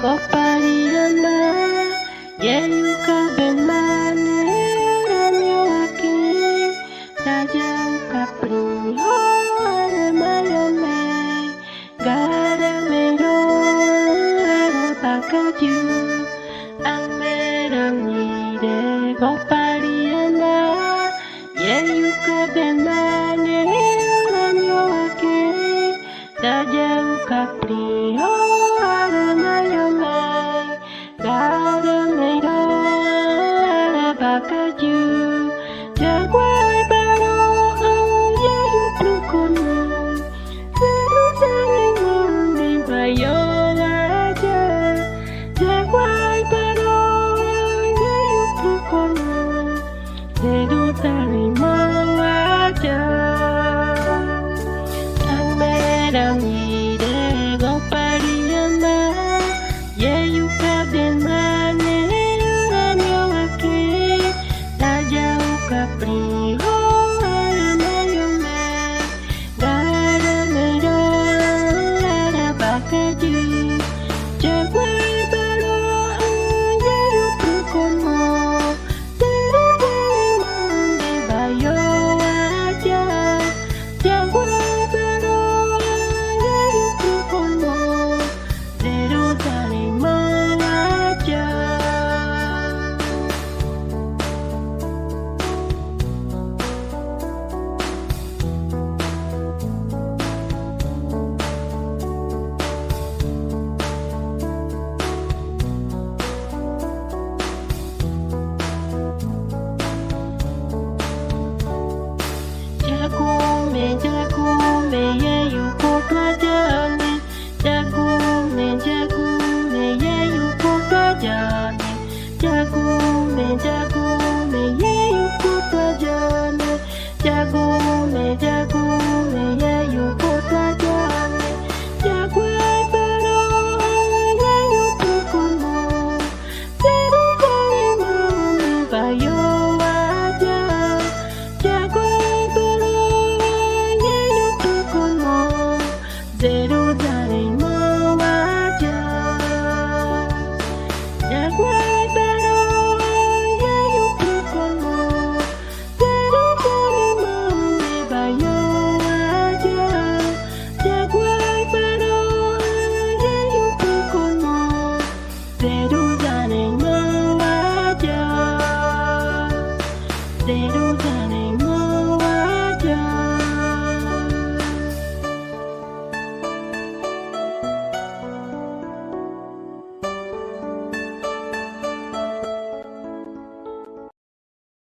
Kopariana, yeyuka benmane, ramyo aki, tajau kapri, hore mayome, gara mero, ara bakaju, ang merang ide. Kopariana, yeyuka benmane, ramyo aki, tajau kapri, hore mayome, gara mero, ara bakaju, jaguai baro, yeyu plukono, seru saling mundi bayo aja, jaguai baro, yeyu plukono, seru saling aja. Ang merang ide Kopariana, yeyuka benmane, ramyo aki, tajau kapri, hore mayome, gara mero, ara bakaju, jaguai baro, yeyu plukono, seru saling mundi bayo aja, jaguai baro, yeyu plukono, seru saling aja. Jagume, yeyu kopla